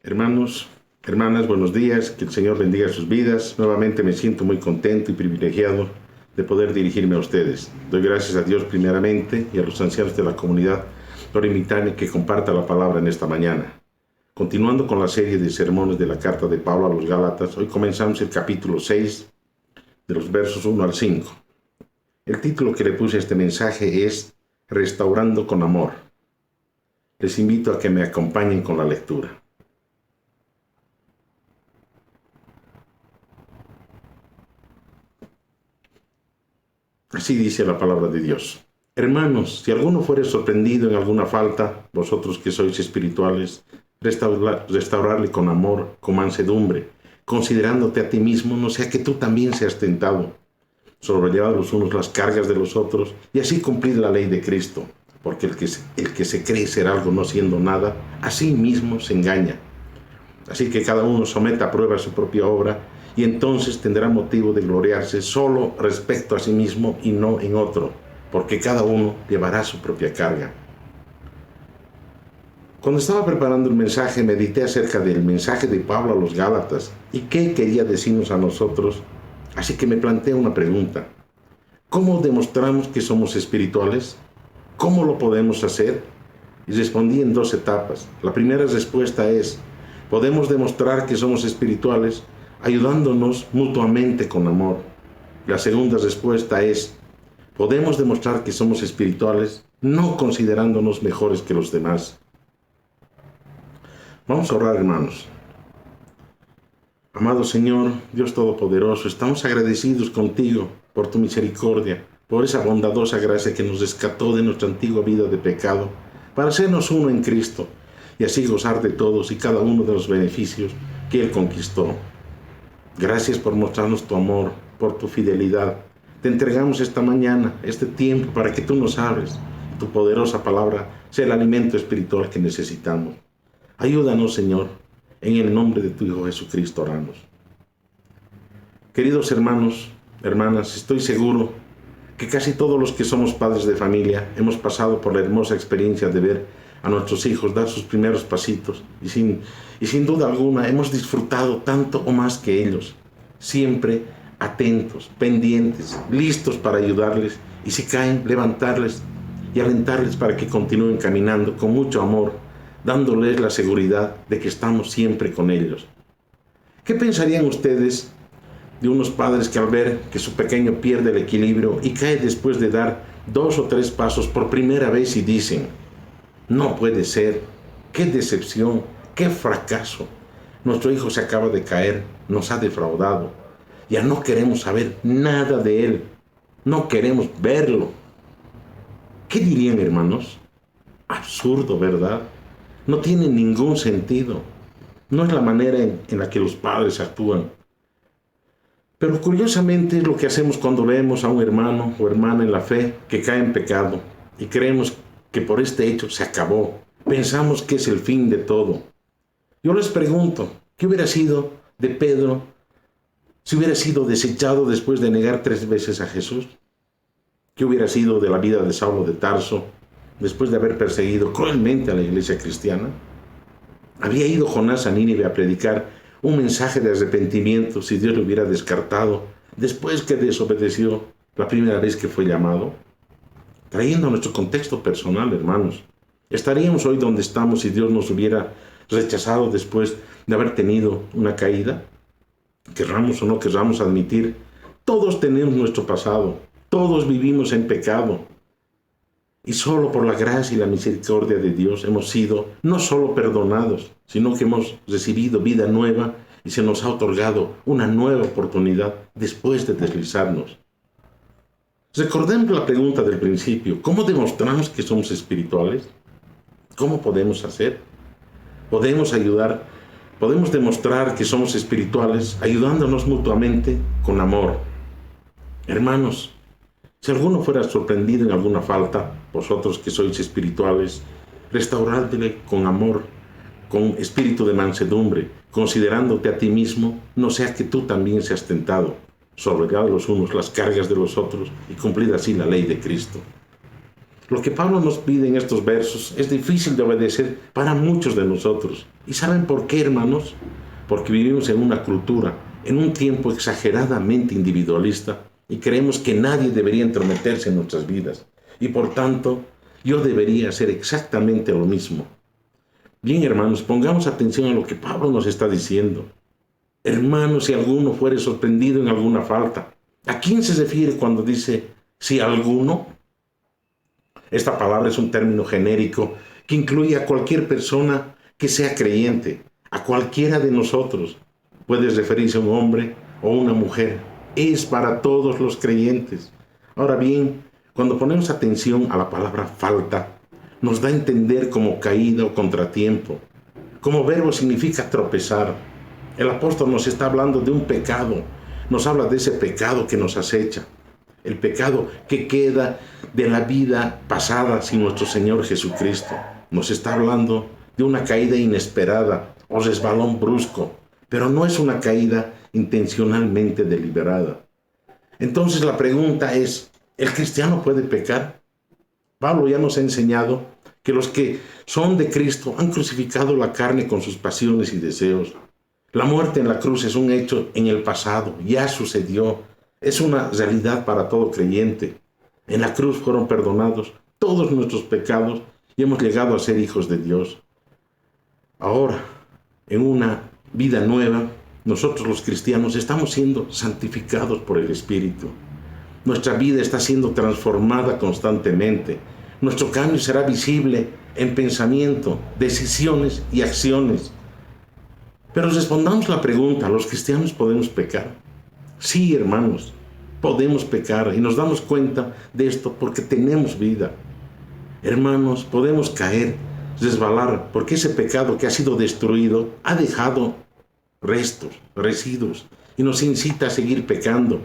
Hermanos, hermanas, buenos días, que el Señor bendiga sus vidas. Nuevamente me siento muy contento y privilegiado de poder dirigirme a ustedes. Doy gracias a Dios primeramente y a los ancianos de la comunidad por invitarme que comparta la palabra en esta mañana. Continuando con la serie de sermones de la carta de Pablo a los Gálatas, hoy comenzamos el capítulo 6, de los versos 1 al 5. El título que le puse a este mensaje es Restaurando con Amor. Les invito a que me acompañen con la lectura. Así dice la palabra de Dios. Hermanos, si alguno fuere sorprendido en alguna falta, vosotros que sois espirituales, restaurarle con amor, con mansedumbre, considerándote a ti mismo, no sea que tú también seas tentado. Sobrellevad los unos las cargas de los otros, y así cumplir la ley de Cristo, porque el que se cree ser algo no siendo nada, a sí mismo se engaña. Así que cada uno someta a prueba su propia obra, y entonces tendrá motivo de gloriarse solo respecto a sí mismo y no en otro, porque cada uno llevará su propia carga. Cuando estaba preparando el mensaje, medité acerca del mensaje de Pablo a los Gálatas y qué quería decirnos a nosotros, así que me planteé una pregunta. ¿Cómo demostramos que somos espirituales? ¿Cómo lo podemos hacer? Y respondí en dos etapas. La primera respuesta es, podemos demostrar que somos espirituales ayudándonos mutuamente con amor. La segunda respuesta es, podemos demostrar que somos espirituales no considerándonos mejores que los demás. Vamos a orar, hermanos. Amado Señor, Dios Todopoderoso, estamos agradecidos contigo por tu misericordia, por esa bondadosa gracia que nos rescató de nuestra antigua vida de pecado, para hacernos uno en Cristo y así gozar de todos y cada uno de los beneficios que Él conquistó. Gracias por mostrarnos tu amor, por tu fidelidad. Te entregamos esta mañana, este tiempo, para que tú nos hables. Tu poderosa palabra sea el alimento espiritual que necesitamos. Ayúdanos, Señor, en el nombre de tu Hijo Jesucristo oramos. Queridos hermanos, hermanas, estoy seguro que casi todos los que somos padres de familia hemos pasado por la hermosa experiencia de ver a nuestros hijos dar sus primeros pasitos y sin duda alguna hemos disfrutado tanto o más que ellos, siempre atentos, pendientes, listos para ayudarles y si caen, levantarles y alentarles para que continúen caminando con mucho amor, dándoles la seguridad de que estamos siempre con ellos. ¿Qué pensarían ustedes de unos padres que al ver que su pequeño pierde el equilibrio y cae después de dar 2 o 3 pasos por primera vez y dicen, no puede ser, qué decepción, qué fracaso, nuestro hijo se acaba de caer, nos ha defraudado, ya no queremos saber nada de él, no queremos verlo? ¿Qué dirían, hermanos? Absurdo, ¿verdad? No tiene ningún sentido, no es la manera en la que los padres actúan. Pero curiosamente es lo que hacemos cuando vemos a un hermano o hermana en la fe que cae en pecado y creemos que por este hecho se acabó. Pensamos que es el fin de todo. Yo les pregunto, ¿qué hubiera sido de Pedro si hubiera sido desechado después de negar 3 veces a Jesús? ¿Qué hubiera sido de la vida de Saulo de Tarso después de haber perseguido cruelmente a la iglesia cristiana? ¿Había ido Jonás a Nínive a predicar un mensaje de arrepentimiento si Dios lo hubiera descartado después que desobedeció la primera vez que fue llamado? Trayendo a nuestro contexto personal, hermanos, ¿estaríamos hoy donde estamos si Dios nos hubiera rechazado después de haber tenido una caída? Querramos o no querramos admitir, todos tenemos nuestro pasado, todos vivimos en pecado. Y solo por la gracia y la misericordia de Dios hemos sido no solo perdonados, sino que hemos recibido vida nueva y se nos ha otorgado una nueva oportunidad después de deslizarnos. Recordemos la pregunta del principio, ¿cómo demostramos que somos espirituales? ¿Cómo podemos hacer? Podemos demostrar que somos espirituales ayudándonos mutuamente con amor. Hermanos, si alguno fuera sorprendido en alguna falta, vosotros que sois espirituales, restauradle con amor, con espíritu de mansedumbre, considerándote a ti mismo, no sea que tú también seas tentado. Sobrellevad los unos las cargas de los otros y cumplid así la ley de Cristo. Lo que Pablo nos pide en estos versos es difícil de obedecer para muchos de nosotros. ¿Y saben por qué, hermanos? Porque vivimos en una cultura, en un tiempo exageradamente individualista y creemos que nadie debería entrometerse en nuestras vidas. Y por tanto, yo debería hacer exactamente lo mismo. Bien, hermanos, pongamos atención a lo que Pablo nos está diciendo. Hermanos, si alguno fuere sorprendido en alguna falta, ¿a quién se refiere cuando dice si alguno? Esta palabra es un término genérico que incluye a cualquier persona que sea creyente, a cualquiera de nosotros. Puede referirse a un hombre o una mujer. Es para todos los creyentes. Ahora bien, cuando ponemos atención a la palabra falta, nos da a entender como caída o contratiempo. Como verbo significa tropezar. El apóstol nos está hablando de un pecado. Nos habla de ese pecado que nos acecha. El pecado que queda de la vida pasada sin nuestro Señor Jesucristo. Nos está hablando de una caída inesperada o resbalón brusco, pero no es una caída intencionalmente deliberada. Entonces la pregunta es, ¿el cristiano puede pecar? Pablo ya nos ha enseñado que los que son de Cristo han crucificado la carne con sus pasiones y deseos. La muerte en la cruz es un hecho en el pasado, ya sucedió. Es una realidad para todo creyente. En la cruz fueron perdonados todos nuestros pecados y hemos llegado a ser hijos de Dios. Ahora, en una vida nueva, nosotros los cristianos estamos siendo santificados por el Espíritu. Nuestra vida está siendo transformada constantemente. Nuestro cambio será visible en pensamiento, decisiones y acciones. Pero respondamos la pregunta, ¿los cristianos podemos pecar? Sí, hermanos, podemos pecar y nos damos cuenta de esto porque tenemos vida. Hermanos, podemos caer, resbalar, porque ese pecado que ha sido destruido ha dejado restos, residuos y nos incita a seguir pecando.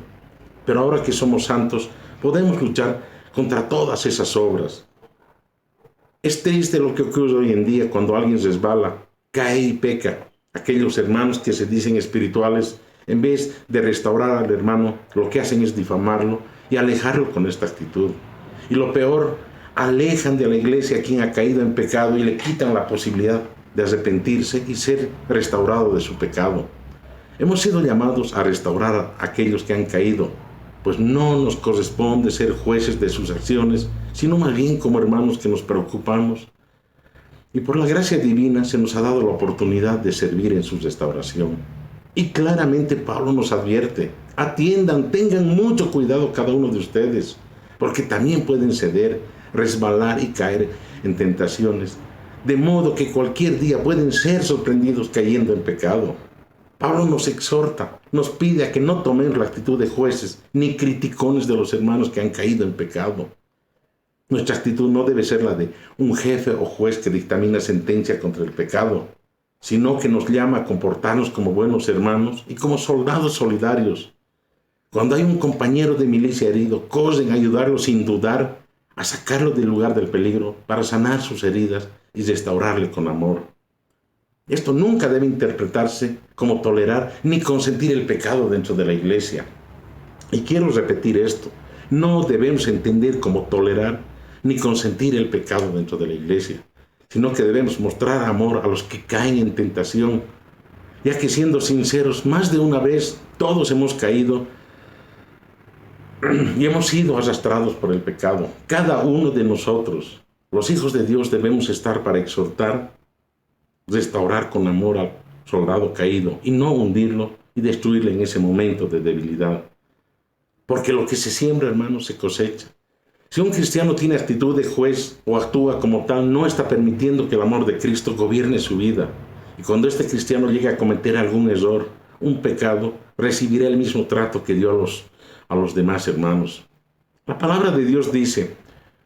Pero ahora que somos santos, podemos luchar contra todas esas obras. Es triste lo que ocurre hoy en día cuando alguien resbala, cae y peca. Aquellos hermanos que se dicen espirituales, en vez de restaurar al hermano, lo que hacen es difamarlo y alejarlo con esta actitud. Y lo peor, alejan de la iglesia a quien ha caído en pecado y le quitan la posibilidad de arrepentirse y ser restaurado de su pecado. Hemos sido llamados a restaurar a aquellos que han caído, pues no nos corresponde ser jueces de sus acciones, sino más bien como hermanos que nos preocupamos. Y por la gracia divina se nos ha dado la oportunidad de servir en su restauración. Y claramente Pablo nos advierte, atiendan, tengan mucho cuidado cada uno de ustedes, porque también pueden ceder, resbalar y caer en tentaciones, de modo que cualquier día pueden ser sorprendidos cayendo en pecado. Pablo nos exhorta, nos pide a que no tomemos la actitud de jueces ni criticones de los hermanos que han caído en pecado. Nuestra actitud no debe ser la de un jefe o juez que dictamina sentencia contra el pecado, sino que nos llama a comportarnos como buenos hermanos y como soldados solidarios. Cuando hay un compañero de milicia herido, corren a ayudarlo sin dudar, a sacarlo del lugar del peligro para sanar sus heridas y restaurarle con amor. Esto nunca debe interpretarse como tolerar ni consentir el pecado dentro de la iglesia. Y quiero repetir esto, no debemos entender como tolerar ni consentir el pecado dentro de la iglesia, sino que debemos mostrar amor a los que caen en tentación, ya que siendo sinceros, más de una vez todos hemos caído y hemos sido arrastrados por el pecado. Cada uno de nosotros, los hijos de Dios, debemos estar para exhortar, restaurar con amor al soldado caído y no hundirlo y destruirle en ese momento de debilidad. Porque lo que se siembra, hermanos, se cosecha. Si un cristiano tiene actitud de juez o actúa como tal, no está permitiendo que el amor de Cristo gobierne su vida. Y cuando este cristiano llegue a cometer algún error, un pecado, recibirá el mismo trato que dio a los demás hermanos. La palabra de Dios dice,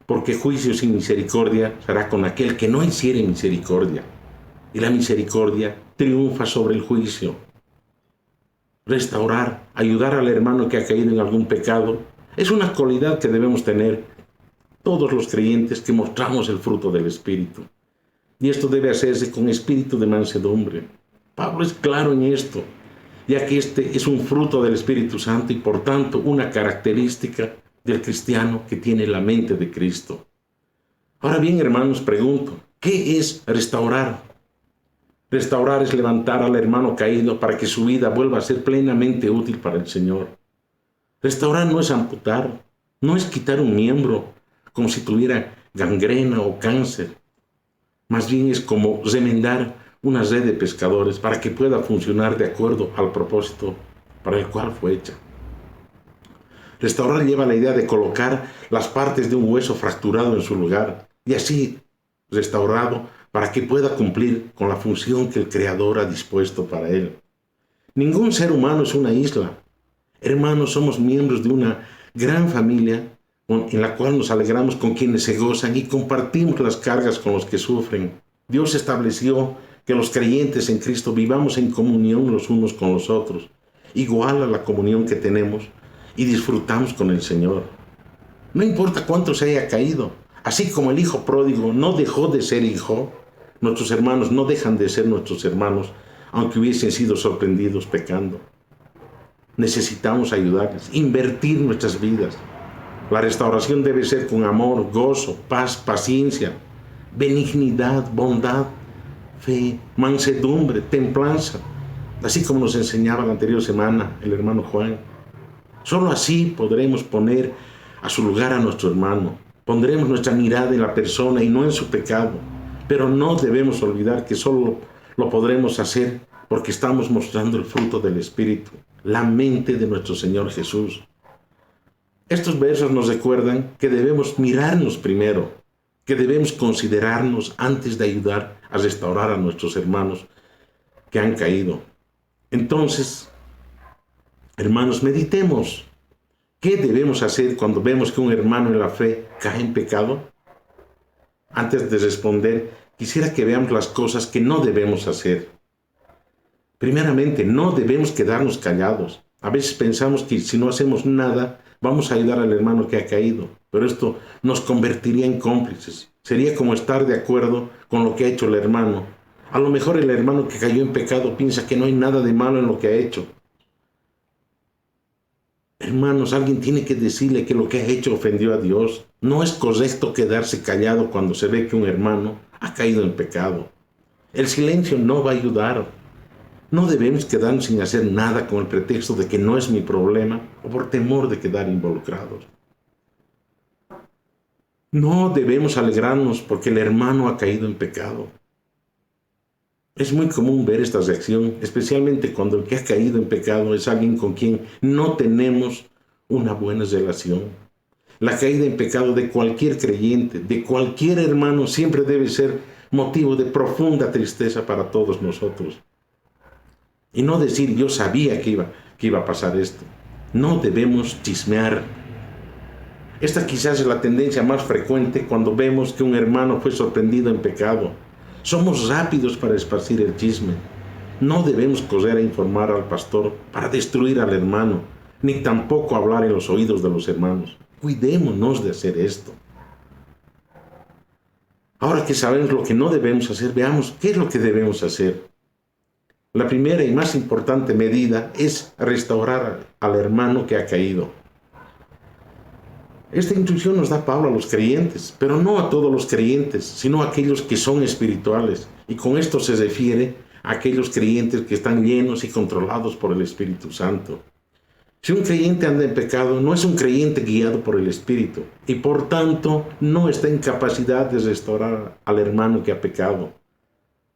porque juicio sin misericordia será con aquel que no hiciere misericordia. Y la misericordia triunfa sobre el juicio. Restaurar, ayudar al hermano que ha caído en algún pecado, es una cualidad que debemos tener todos los creyentes que mostramos el fruto del Espíritu. Y esto debe hacerse con espíritu de mansedumbre. Pablo es claro en esto, ya que este es un fruto del Espíritu Santo y por tanto una característica del cristiano que tiene la mente de Cristo. Ahora bien, hermanos, pregunto, ¿qué es restaurar? Restaurar es levantar al hermano caído para que su vida vuelva a ser plenamente útil para el Señor. Restaurar no es amputar, no es quitar un miembro como si tuviera gangrena o cáncer. Más bien es como remendar una red de pescadores para que pueda funcionar de acuerdo al propósito para el cual fue hecha. Restaurar lleva la idea de colocar las partes de un hueso fracturado en su lugar y así restaurado para que pueda cumplir con la función que el Creador ha dispuesto para él. Ningún ser humano es una isla. Hermanos, somos miembros de una gran familia en la cual nos alegramos con quienes se gozan y compartimos las cargas con los que sufren. Dios estableció que los creyentes en Cristo vivamos en comunión los unos con los otros, igual a la comunión que tenemos y disfrutamos con el Señor. No importa cuánto se haya caído, así como el hijo pródigo no dejó de ser hijo, nuestros hermanos no dejan de ser nuestros hermanos, aunque hubiesen sido sorprendidos pecando. Necesitamos ayudarles, invertir nuestras vidas. La restauración debe ser con amor, gozo, paz, paciencia, benignidad, bondad, fe, mansedumbre, templanza, así como nos enseñaba la anterior semana el hermano Juan. Solo así podremos poner a su lugar a nuestro hermano. Pondremos nuestra mirada en la persona y no en su pecado. Pero no debemos olvidar que solo lo podremos hacer porque estamos mostrando el fruto del Espíritu, la mente de nuestro Señor Jesús. Estos versos nos recuerdan que debemos mirarnos primero, que debemos considerarnos antes de ayudar a restaurar a nuestros hermanos que han caído. Entonces, hermanos, meditemos. ¿Qué debemos hacer cuando vemos que un hermano en la fe cae en pecado? Antes de responder, quisiera que veamos las cosas que no debemos hacer. Primeramente, no debemos quedarnos callados. A veces pensamos que si no hacemos nada, vamos a ayudar al hermano que ha caído, pero esto nos convertiría en cómplices. Sería como estar de acuerdo con lo que ha hecho el hermano. A lo mejor el hermano que cayó en pecado piensa que no hay nada de malo en lo que ha hecho. Hermanos, alguien tiene que decirle que lo que ha hecho ofendió a Dios. No es correcto quedarse callado cuando se ve que un hermano ha caído en pecado. El silencio no va a ayudar. No debemos quedarnos sin hacer nada con el pretexto de que no es mi problema o por temor de quedar involucrados. No debemos alegrarnos porque el hermano ha caído en pecado. Es muy común ver esta reacción, especialmente cuando el que ha caído en pecado es alguien con quien no tenemos una buena relación. La caída en pecado de cualquier creyente, de cualquier hermano, siempre debe ser motivo de profunda tristeza para todos nosotros. Y no decir, yo sabía que iba a pasar esto. No debemos chismear. Esta quizás es la tendencia más frecuente cuando vemos que un hermano fue sorprendido en pecado. Somos rápidos para esparcir el chisme. No debemos correr a informar al pastor para destruir al hermano, ni tampoco hablar en los oídos de los hermanos. Cuidémonos de hacer esto. Ahora que sabemos lo que no debemos hacer, veamos qué es lo que debemos hacer. La primera y más importante medida es restaurar al hermano que ha caído. Esta instrucción nos da Pablo a los creyentes, pero no a todos los creyentes, sino a aquellos que son espirituales. Y con esto se refiere a aquellos creyentes que están llenos y controlados por el Espíritu Santo. Si un creyente anda en pecado, no es un creyente guiado por el Espíritu, y por tanto no está en capacidad de restaurar al hermano que ha pecado.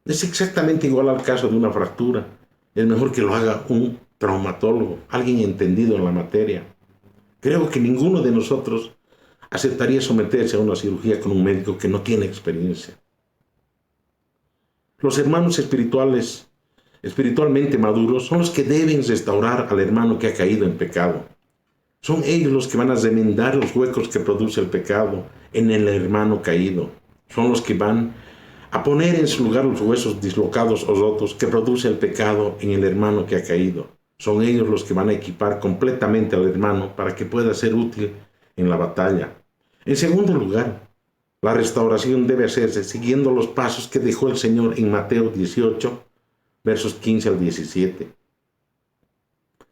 Es exactamente igual al caso de una fractura. Es mejor que lo haga un traumatólogo, alguien entendido en la materia. Creo que ninguno de nosotros aceptaría someterse a una cirugía con un médico que no tiene experiencia. Los hermanos espiritualmente maduros son los que deben restaurar al hermano que ha caído en pecado. Son ellos los que van a remendar los huecos que produce el pecado en el hermano caído. Son los que van a poner en su lugar los huesos dislocados o rotos que produce el pecado en el hermano que ha caído. Son ellos los que van a equipar completamente al hermano para que pueda ser útil en la batalla. En segundo lugar, la restauración debe hacerse siguiendo los pasos que dejó el Señor en Mateo 18, versos 15 al 17.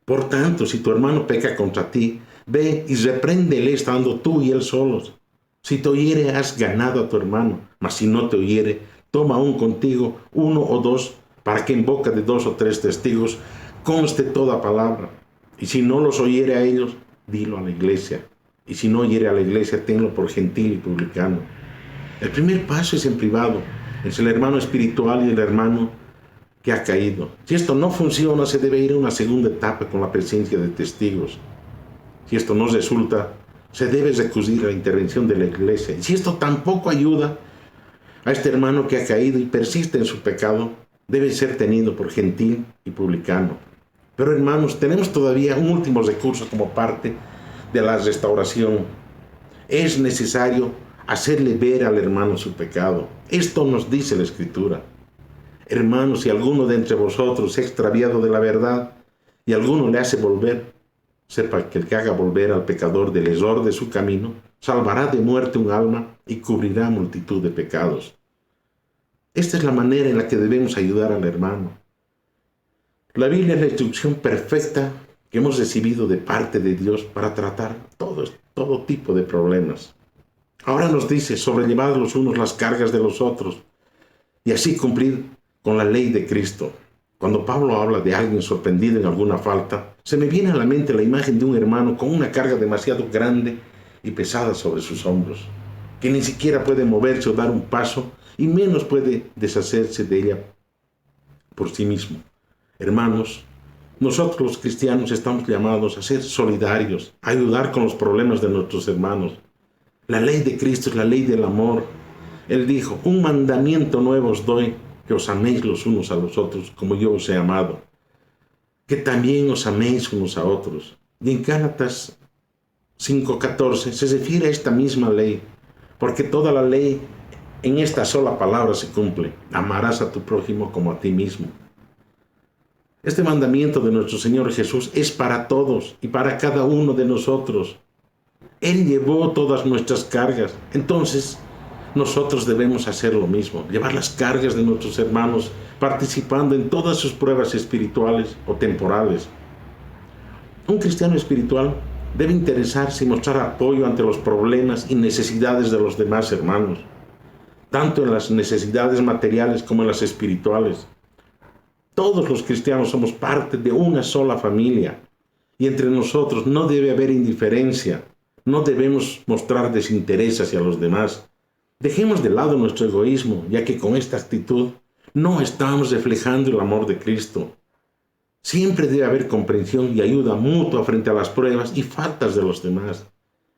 Por tanto, si tu hermano peca contra ti, ve y repréndele estando tú y él solos. Si te oyere, has ganado a tu hermano, mas si no te oyere, toma aún contigo 1 o 2, para que en boca de 2 o 3 testigos conste toda palabra. Y si no los oyere a ellos, dilo a la iglesia. Y si no oyere a la iglesia, tenlo por gentil y publicano. El primer paso es en privado, es el hermano espiritual y el hermano que ha caído. Si esto no funciona, se debe ir a una segunda etapa con la presencia de testigos. Si esto no resulta, se debe recurrir a la intervención de la iglesia. Y si esto tampoco ayuda a este hermano que ha caído y persiste en su pecado, debe ser tenido por gentil y publicano. Pero hermanos, tenemos todavía un último recurso como parte de la restauración. Es necesario hacerle ver al hermano su pecado. Esto nos dice la Escritura. Hermanos, si alguno de entre vosotros se ha extraviado de la verdad y alguno le hace volver, sepa que el que haga volver al pecador del error de su camino, salvará de muerte un alma y cubrirá multitud de pecados. Esta es la manera en la que debemos ayudar al hermano. La Biblia es la instrucción perfecta que hemos recibido de parte de Dios para tratar todo tipo de problemas. Ahora nos dice, sobrellevad los unos las cargas de los otros y así cumplir con la ley de Cristo. Cuando Pablo habla de alguien sorprendido en alguna falta, se me viene a la mente la imagen de un hermano con una carga demasiado grande y pesada sobre sus hombros, que ni siquiera puede moverse o dar un paso, y menos puede deshacerse de ella por sí mismo. Hermanos, nosotros los cristianos estamos llamados a ser solidarios, a ayudar con los problemas de nuestros hermanos. La ley de Cristo es la ley del amor. Él dijo, un mandamiento nuevo os doy, que os améis los unos a los otros como yo os he amado, que también os améis unos a otros. Y en Gálatas 5:14 se refiere a esta misma ley, porque toda la ley en esta sola palabra se cumple: amarás a tu prójimo como a ti mismo. Este mandamiento de nuestro Señor Jesús es para todos y para cada uno de nosotros. Él llevó todas nuestras cargas, entonces nosotros debemos hacer lo mismo, llevar las cargas de nuestros hermanos, participando en todas sus pruebas espirituales o temporales. Un cristiano espiritual debe interesarse y mostrar apoyo ante los problemas y necesidades de los demás hermanos, tanto en las necesidades materiales como en las espirituales. Todos los cristianos somos parte de una sola familia, y entre nosotros no debe haber indiferencia, no debemos mostrar desinterés hacia los demás. Dejemos de lado nuestro egoísmo, ya que con esta actitud no estamos reflejando el amor de Cristo. Siempre debe haber comprensión y ayuda mutua frente a las pruebas y faltas de los demás.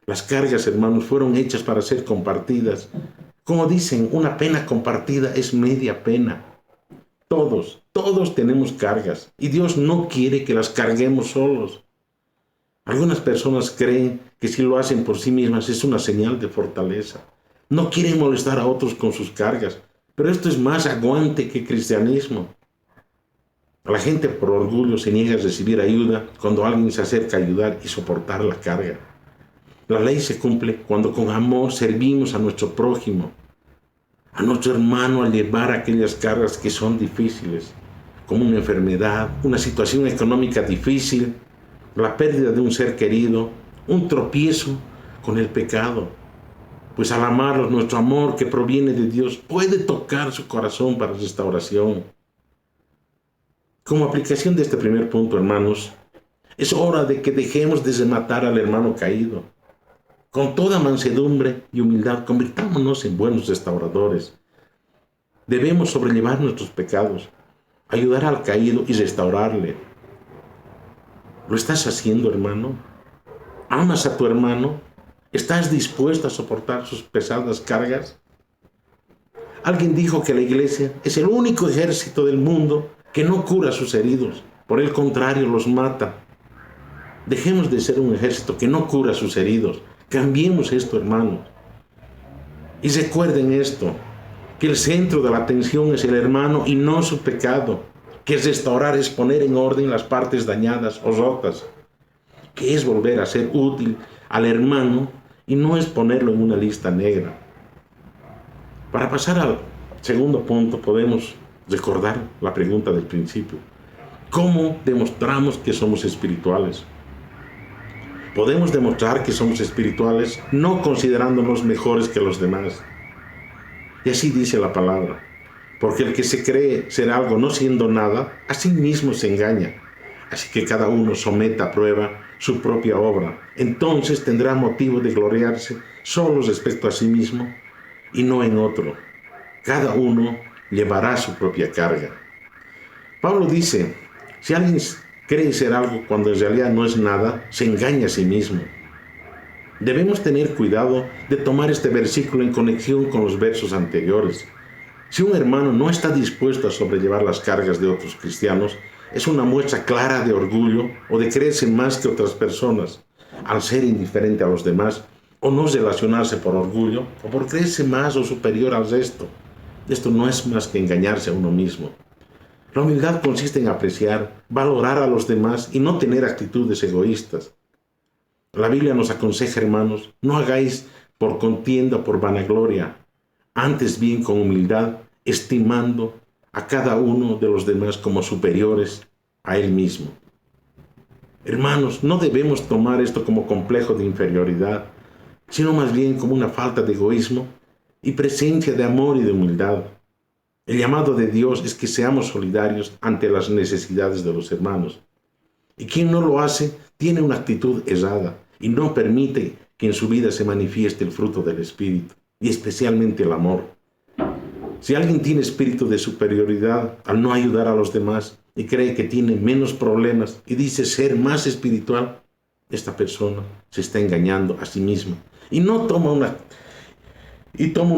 Las cargas, hermanos, fueron hechas para ser compartidas. Como dicen, una pena compartida es media pena. Todos tenemos cargas y Dios no quiere que las carguemos solos. Algunas personas creen que si lo hacen por sí mismas es una señal de fortaleza. No quieren molestar a otros con sus cargas, pero esto es más aguante que cristianismo. La gente por orgullo se niega a recibir ayuda cuando alguien se acerca a ayudar y soportar la carga. La ley se cumple cuando con amor servimos a nuestro prójimo, a nuestro hermano, al llevar aquellas cargas que son difíciles, como una enfermedad, una situación económica difícil, la pérdida de un ser querido, un tropiezo con el pecado. Pues al amarlos, nuestro amor que proviene de Dios puede tocar su corazón para restauración. Como aplicación de este primer punto, hermanos, es hora de que dejemos de rematar al hermano caído. Con toda mansedumbre y humildad, convirtámonos en buenos restauradores. Debemos sobrellevar nuestros pecados, ayudar al caído y restaurarle. ¿Lo estás haciendo, hermano? ¿Amas a tu hermano? ¿Estás dispuesto a soportar sus pesadas cargas? Alguien dijo que la iglesia es el único ejército del mundo que no cura a sus heridos, por el contrario, los mata. Dejemos de ser un ejército que no cura a sus heridos. Cambiemos esto, hermanos. Y recuerden esto, que el centro de la atención es el hermano y no su pecado, que restaurar es poner en orden las partes dañadas o rotas, que es volver a ser útil al hermano y no es ponerlo en una lista negra. Para pasar al segundo punto, podemos recordar la pregunta del principio. ¿Cómo demostramos que somos espirituales? Podemos demostrar que somos espirituales no considerándonos mejores que los demás. Y así dice la palabra, porque el que se cree ser algo no siendo nada, a sí mismo se engaña. Así que cada uno someta a prueba su propia obra. Entonces tendrá motivo de gloriarse solo respecto a sí mismo y no en otro. Cada uno llevará su propia carga. Pablo dice, si alguien cree ser algo cuando en realidad no es nada, se engaña a sí mismo. Debemos tener cuidado de tomar este versículo en conexión con los versos anteriores. Si un hermano no está dispuesto a sobrellevar las cargas de otros cristianos, es una muestra clara de orgullo o de creerse más que otras personas, al ser indiferente a los demás, o no relacionarse por orgullo, o por creerse más o superior al resto. Esto no es más que engañarse a uno mismo. La humildad consiste en apreciar, valorar a los demás y no tener actitudes egoístas. La Biblia nos aconseja, hermanos, no hagáis por contienda, por vanagloria, antes bien con humildad, estimando a cada uno de los demás como superiores a él mismo. Hermanos, no debemos tomar esto como complejo de inferioridad, sino más bien como una falta de egoísmo y presencia de amor y de humildad. El llamado de Dios es que seamos solidarios ante las necesidades de los hermanos. Y quien no lo hace tiene una actitud errada y no permite que en su vida se manifieste el fruto del Espíritu, y especialmente el amor. Si alguien tiene espíritu de superioridad al no ayudar a los demás y cree que tiene menos problemas y dice ser más espiritual, esta persona se está engañando a sí misma y toma una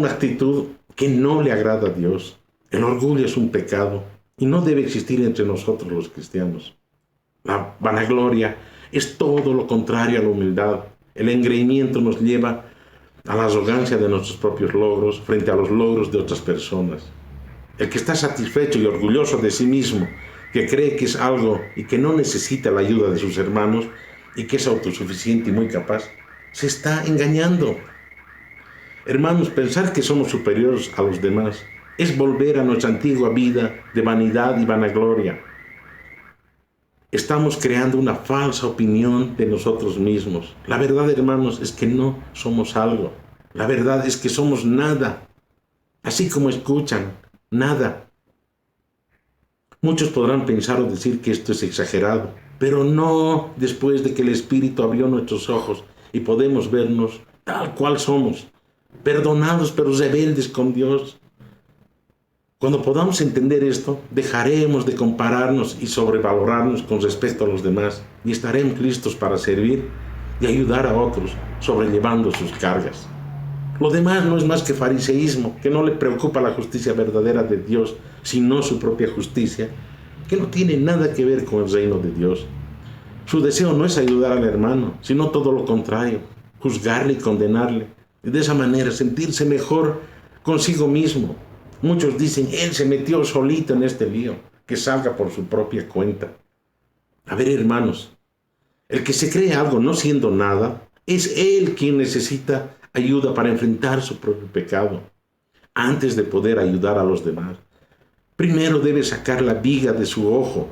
actitud que no le agrada a Dios. El orgullo es un pecado y no debe existir entre nosotros los cristianos. La vanagloria es todo lo contrario a la humildad. El engreimiento nos lleva a la arrogancia de nuestros propios logros frente a los logros de otras personas. El que está satisfecho y orgulloso de sí mismo, que cree que es algo y que no necesita la ayuda de sus hermanos y que es autosuficiente y muy capaz, se está engañando. Hermanos, pensar que somos superiores a los demás es volver a nuestra antigua vida de vanidad y vanagloria. Estamos creando una falsa opinión de nosotros mismos. La verdad, hermanos, es que no somos algo. La verdad es que somos nada. Así como escuchan, nada. Muchos podrán pensar o decir que esto es exagerado, pero no después de que el Espíritu abrió nuestros ojos y podemos vernos tal cual somos, perdonados pero rebeldes con Dios. Cuando podamos entender esto, dejaremos de compararnos y sobrevalorarnos con respecto a los demás y estaremos listos para servir y ayudar a otros sobrellevando sus cargas. Lo demás no es más que fariseísmo, que no le preocupa la justicia verdadera de Dios, sino su propia justicia, que no tiene nada que ver con el reino de Dios. Su deseo no es ayudar al hermano, sino todo lo contrario, juzgarle y condenarle, y de esa manera sentirse mejor consigo mismo. Muchos dicen, él se metió solito en este lío, que salga por su propia cuenta. A ver, hermanos, el que se cree algo no siendo nada, es él quien necesita ayuda para enfrentar su propio pecado, antes de poder ayudar a los demás. Primero debe sacar la viga de su ojo.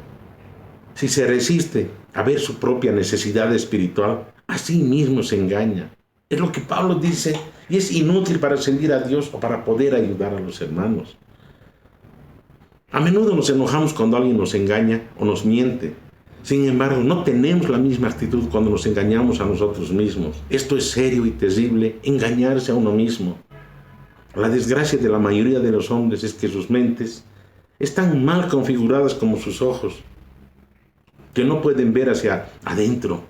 Si se resiste a ver su propia necesidad espiritual, a sí mismo se engaña. Es lo que Pablo dice, y es inútil para servir a Dios o para poder ayudar a los hermanos. A menudo nos enojamos cuando alguien nos engaña o nos miente. Sin embargo, no tenemos la misma actitud cuando nos engañamos a nosotros mismos. Esto es serio y terrible, engañarse a uno mismo. La desgracia de la mayoría de los hombres es que sus mentes están mal configuradas como sus ojos, que no pueden ver hacia adentro.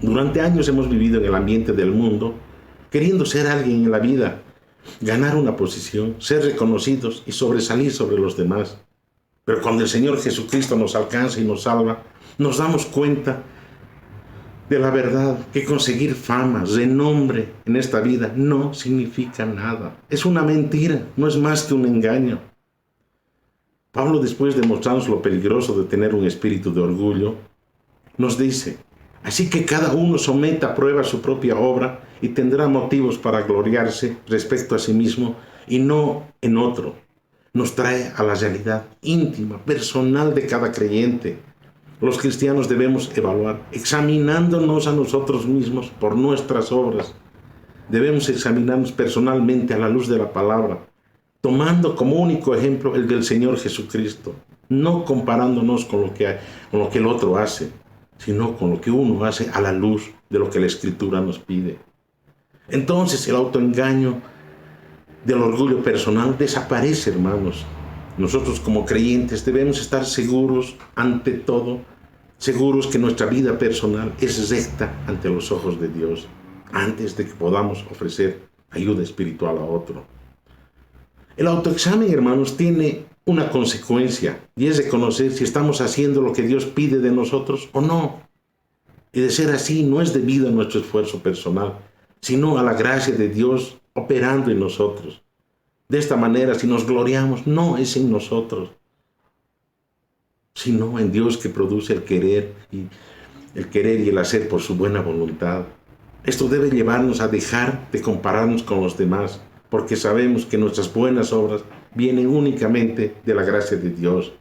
Durante años hemos vivido en el ambiente del mundo, queriendo ser alguien en la vida, ganar una posición, ser reconocidos y sobresalir sobre los demás. Pero cuando el Señor Jesucristo nos alcanza y nos salva, nos damos cuenta de la verdad que conseguir fama, renombre en esta vida no significa nada. Es una mentira, no es más que un engaño. Pablo, después de mostrarnos lo peligroso de tener un espíritu de orgullo, nos dice, así que cada uno someta a prueba su propia obra y tendrá motivos para gloriarse respecto a sí mismo y no en otro. Nos trae a la realidad íntima, personal de cada creyente. los cristianos debemos evaluar, examinándonos a nosotros mismos por nuestras obras. Debemos examinarnos personalmente a la luz de la palabra, tomando como único ejemplo el del Señor Jesucristo, no comparándonos con lo que el otro hace, sino con lo que uno hace a la luz de lo que la Escritura nos pide. Entonces el autoengaño del orgullo personal desaparece, hermanos. Nosotros como creyentes debemos estar seguros, ante todo, seguros que nuestra vida personal es recta ante los ojos de Dios, antes de que podamos ofrecer ayuda espiritual a otro. El autoexamen, hermanos, tiene una consecuencia, y es reconocer si estamos haciendo lo que Dios pide de nosotros o no. Y de ser así, no es debido a nuestro esfuerzo personal, sino a la gracia de Dios operando en nosotros. De esta manera, si nos gloriamos, no es en nosotros, sino en Dios que produce el querer y el hacer por su buena voluntad. Esto debe llevarnos a dejar de compararnos con los demás, porque sabemos que nuestras buenas obras vienen únicamente de la gracia de Dios.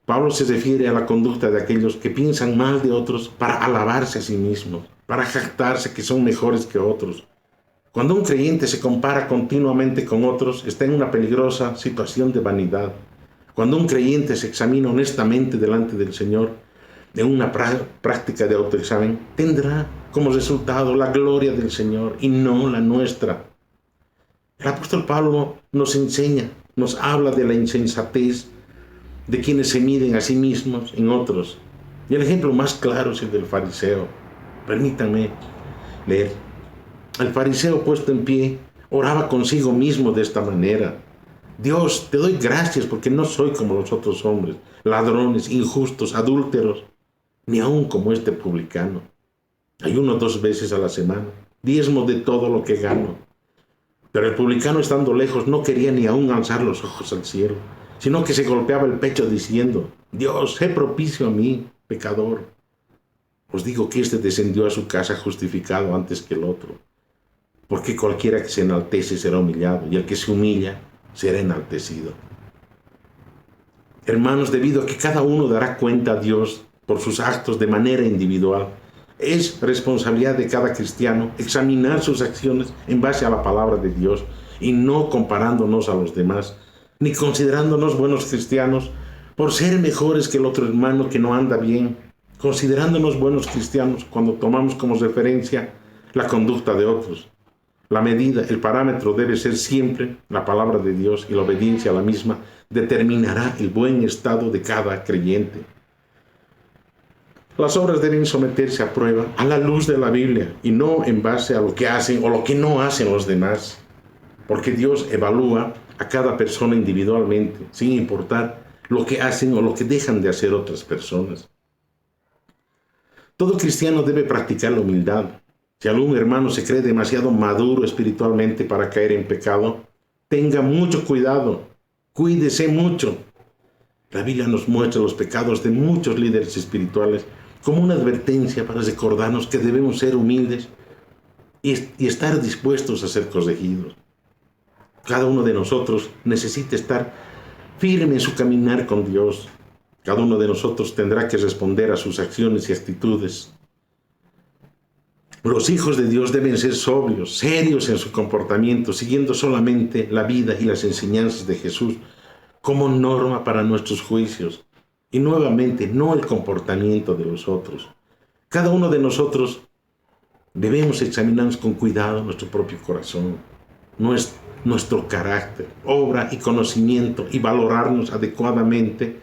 Pablo se refiere a la conducta de aquellos que piensan mal de otros para alabarse a sí mismos, para jactarse que son mejores que otros. Cuando un creyente se compara continuamente con otros, está en una peligrosa situación de vanidad. Cuando un creyente se examina honestamente delante del Señor, en una práctica de autoexamen, tendrá como resultado la gloria del Señor y no la nuestra. El apóstol Pablo nos enseña, nos habla de la insensatez de quienes se miden a sí mismos en otros. Y el ejemplo más claro es el del fariseo. Permítanme leer. El fariseo, puesto en pie, oraba consigo mismo de esta manera: Dios, te doy gracias porque no soy como los otros hombres, ladrones, injustos, adúlteros, ni aun como este publicano. Ayuno 2 veces a la semana, diezmo de todo lo que gano. Pero el publicano, estando lejos, no quería ni aun alzar los ojos al cielo, sino que se golpeaba el pecho diciendo: Dios, sé propicio a mí, pecador. Os digo que este descendió a su casa justificado antes que el otro, porque cualquiera que se enaltece será humillado, y el que se humilla será enaltecido. Hermanos, debido a que cada uno dará cuenta a Dios por sus actos de manera individual, es responsabilidad de cada cristiano examinar sus acciones en base a la palabra de Dios y no comparándonos a los demás, ni considerándonos buenos cristianos por ser mejores que el otro hermano que no anda bien, considerándonos buenos cristianos cuando tomamos como referencia la conducta de otros. La medida, el parámetro debe ser siempre la palabra de Dios, y la obediencia a la misma determinará el buen estado de cada creyente. Las obras deben someterse a prueba a la luz de la Biblia y no en base a lo que hacen o lo que no hacen los demás, porque Dios evalúa a cada persona individualmente, sin importar lo que hacen o lo que dejan de hacer otras personas. Todo cristiano debe practicar la humildad. Si algún hermano se cree demasiado maduro espiritualmente para caer en pecado, tenga mucho cuidado, cuídese mucho. La Biblia nos muestra los pecados de muchos líderes espirituales como una advertencia para recordarnos que debemos ser humildes y estar dispuestos a ser corregidos. Cada uno de nosotros necesita estar firme en su caminar con Dios. Cada uno de nosotros tendrá que responder a sus acciones y actitudes. Los hijos de Dios deben ser sobrios, serios en su comportamiento, siguiendo solamente la vida y las enseñanzas de Jesús como norma para nuestros juicios. Y nuevamente, no el comportamiento de los otros. Cada uno de nosotros debemos examinarnos con cuidado nuestro propio corazón, nuestro carácter, obra y conocimiento, y valorarnos adecuadamente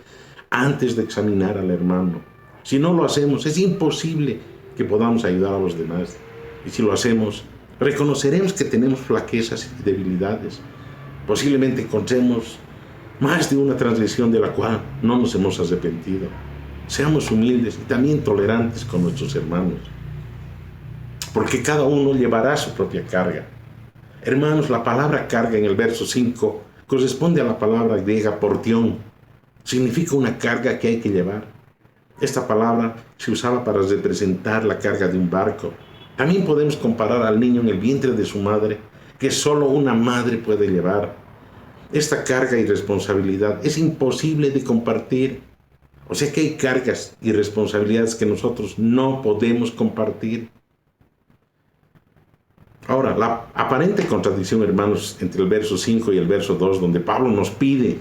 antes de examinar al hermano. Si no lo hacemos, es imposible que podamos ayudar a los demás. Y si lo hacemos, reconoceremos que tenemos flaquezas y debilidades. Posiblemente encontremos más de una transgresión de la cual no nos hemos arrepentido. Seamos humildes y también tolerantes con nuestros hermanos, porque cada uno llevará su propia carga. Hermanos, la palabra carga en el verso 5 corresponde a la palabra griega portión. Significa una carga que hay que llevar. Esta palabra se usaba para representar la carga de un barco. También podemos comparar al niño en el vientre de su madre, que solo una madre puede llevar. Esta carga y responsabilidad es imposible de compartir. O sea que hay cargas y responsabilidades que nosotros no podemos compartir. Ahora, la aparente contradicción, hermanos, entre el verso 5 y el verso 2, donde Pablo nos pide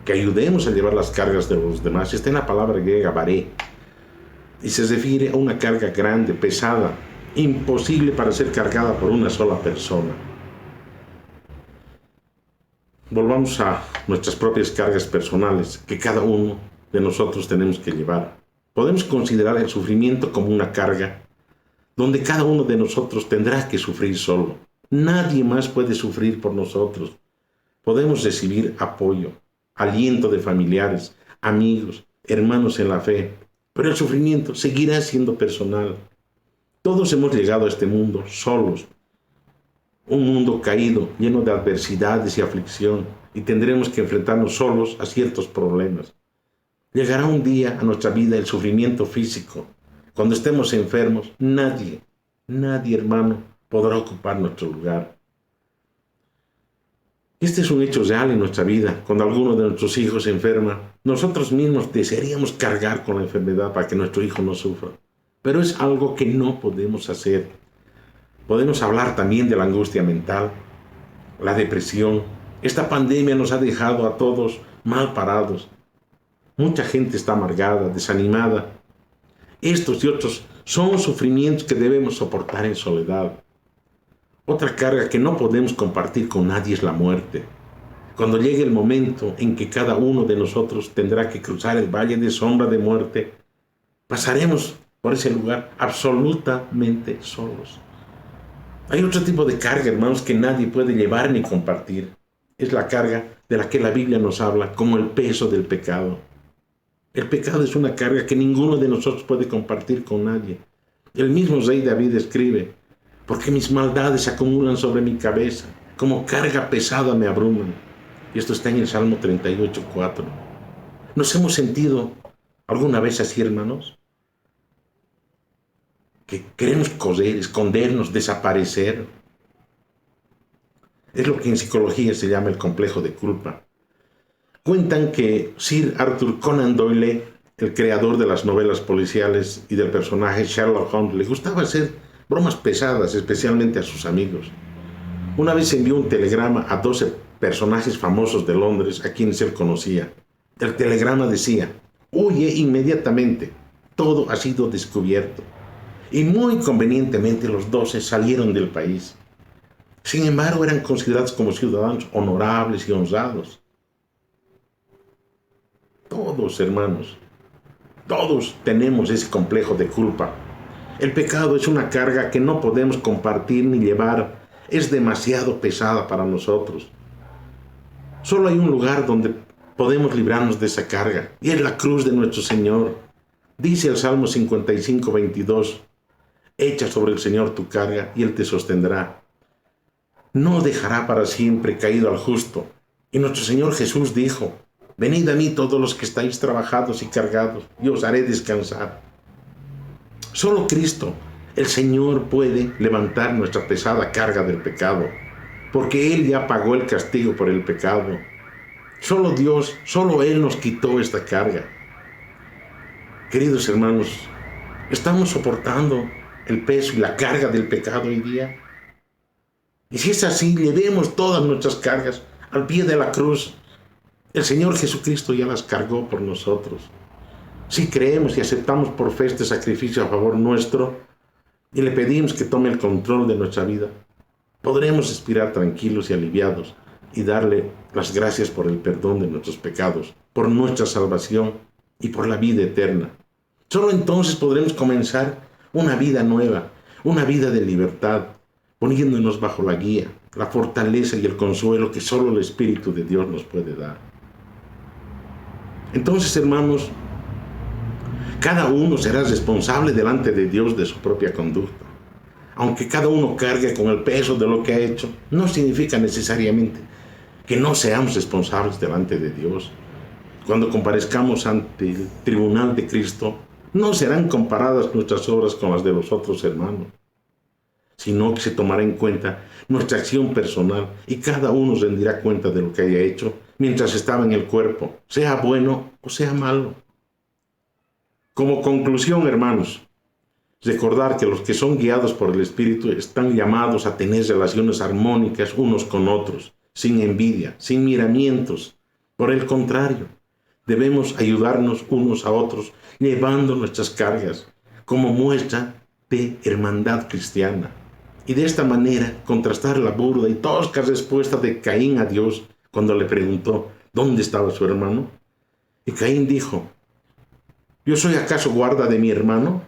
que ayudemos a llevar las cargas de los demás, está en la palabra griega baré, y se refiere a una carga grande, pesada, imposible para ser cargada por una sola persona. Volvamos a nuestras propias cargas personales que cada uno de nosotros tenemos que llevar. Podemos considerar el sufrimiento como una carga donde cada uno de nosotros tendrá que sufrir solo. Nadie más puede sufrir por nosotros. Podemos recibir apoyo, aliento de familiares, amigos, hermanos en la fe, pero el sufrimiento seguirá siendo personal. Todos hemos llegado a este mundo solos, un mundo caído, lleno de adversidades y aflicción, y tendremos que enfrentarnos solos a ciertos problemas. Llegará un día a nuestra vida el sufrimiento físico. Cuando estemos enfermos, nadie, hermano, podrá ocupar nuestro lugar. Este es un hecho real en nuestra vida. Cuando alguno de nuestros hijos se enferma, nosotros mismos desearíamos cargar con la enfermedad para que nuestro hijo no sufra. Pero es algo que no podemos hacer. Podemos hablar también de la angustia mental, la depresión. Esta pandemia nos ha dejado a todos mal parados. Mucha gente está amargada, desanimada. Estos y otros son sufrimientos que debemos soportar en soledad. Otra carga que no podemos compartir con nadie es la muerte. Cuando llegue el momento en que cada uno de nosotros tendrá que cruzar el valle de sombra de muerte, pasaremos por ese lugar absolutamente solos. Hay otro tipo de carga, hermanos, que nadie puede llevar ni compartir. Es la carga de la que la Biblia nos habla como el peso del pecado. El pecado es una carga que ninguno de nosotros puede compartir con nadie. El mismo rey David escribe: porque mis maldades se acumulan sobre mi cabeza, como carga pesada me abruman. Y esto está en el Salmo 38:4. ¿Nos hemos sentido alguna vez así, hermanos? Que queremos correr, escondernos, desaparecer. Es lo que en psicología se llama el complejo de culpa. Cuentan que Sir Arthur Conan Doyle, el creador de las novelas policiales y del personaje Sherlock Holmes, le gustaba hacer bromas pesadas, especialmente a sus amigos. Una vez envió un telegrama a 12 personajes famosos de Londres a quienes él conocía. El telegrama decía: huye inmediatamente, todo ha sido descubierto. Y muy convenientemente los 12 salieron del país. Sin embargo, eran considerados como ciudadanos honorables y honrados. Todos, hermanos, todos tenemos ese complejo de culpa. El pecado es una carga que no podemos compartir ni llevar. Es demasiado pesada para nosotros. Solo hay un lugar donde podemos librarnos de esa carga, y es la cruz de nuestro Señor. Dice el Salmo 55:22, echa sobre el Señor tu carga y Él te sostendrá. No dejará para siempre caído al justo. Y nuestro Señor Jesús dijo: venid a mí todos los que estáis trabajados y cargados, y os haré descansar. Solo Cristo, el Señor, puede levantar nuestra pesada carga del pecado, porque Él ya pagó el castigo por el pecado. Solo Dios, solo Él nos quitó esta carga. Queridos hermanos, ¿estamos soportando el peso y la carga del pecado hoy día? Y si es así, llevemos todas nuestras cargas al pie de la cruz. El Señor Jesucristo ya las cargó por nosotros. Si creemos y aceptamos por fe este sacrificio a favor nuestro y le pedimos que tome el control de nuestra vida, podremos expirar tranquilos y aliviados y darle las gracias por el perdón de nuestros pecados, por nuestra salvación y por la vida eterna. Solo entonces podremos comenzar una vida nueva, una vida de libertad, poniéndonos bajo la guía, la fortaleza y el consuelo que solo el Espíritu de Dios nos puede dar. Entonces, hermanos, cada uno será responsable delante de Dios de su propia conducta. Aunque cada uno cargue con el peso de lo que ha hecho, no significa necesariamente que no seamos responsables delante de Dios. Cuando comparezcamos ante el tribunal de Cristo, no serán comparadas nuestras obras con las de los otros hermanos, sino que se tomará en cuenta nuestra acción personal y cada uno rendirá cuenta de lo que haya hecho mientras estaba en el cuerpo, sea bueno o sea malo. Como conclusión, hermanos, recordar que los que son guiados por el Espíritu están llamados a tener relaciones armónicas unos con otros, sin envidia, sin miramientos. Por el contrario, debemos ayudarnos unos a otros, llevando nuestras cargas como muestra de hermandad cristiana. Y de esta manera contrastar la burda y tosca respuesta de Caín a Dios cuando le preguntó dónde estaba su hermano. Y Caín dijo: ¿yo soy acaso guarda de mi hermano?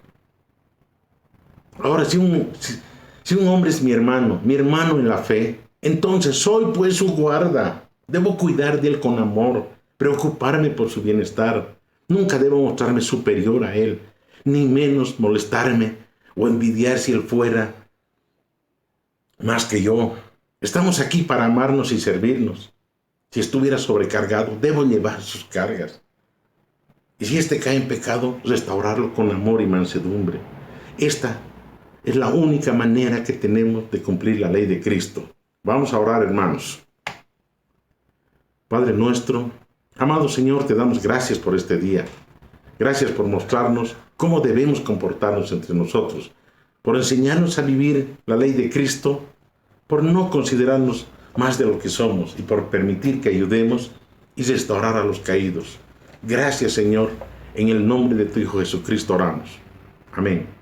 Ahora, si un hombre es mi hermano en la fe, entonces soy pues su guarda. Debo cuidar de él con amor, preocuparme por su bienestar. Nunca debo mostrarme superior a él, ni menos molestarme o envidiar si él fuera más que yo. Estamos aquí para amarnos y servirnos. Si estuviera sobrecargado, debo llevar sus cargas. Y si éste cae en pecado, restaurarlo con amor y mansedumbre. Esta es la única manera que tenemos de cumplir la ley de Cristo. Vamos a orar, hermanos. Padre nuestro, amado Señor, te damos gracias por este día. Gracias por mostrarnos cómo debemos comportarnos entre nosotros, por enseñarnos a vivir la ley de Cristo, por no considerarnos más de lo que somos y por permitir que ayudemos y restaurar a los caídos. Gracias, Señor, en el nombre de tu Hijo Jesucristo oramos. Amén.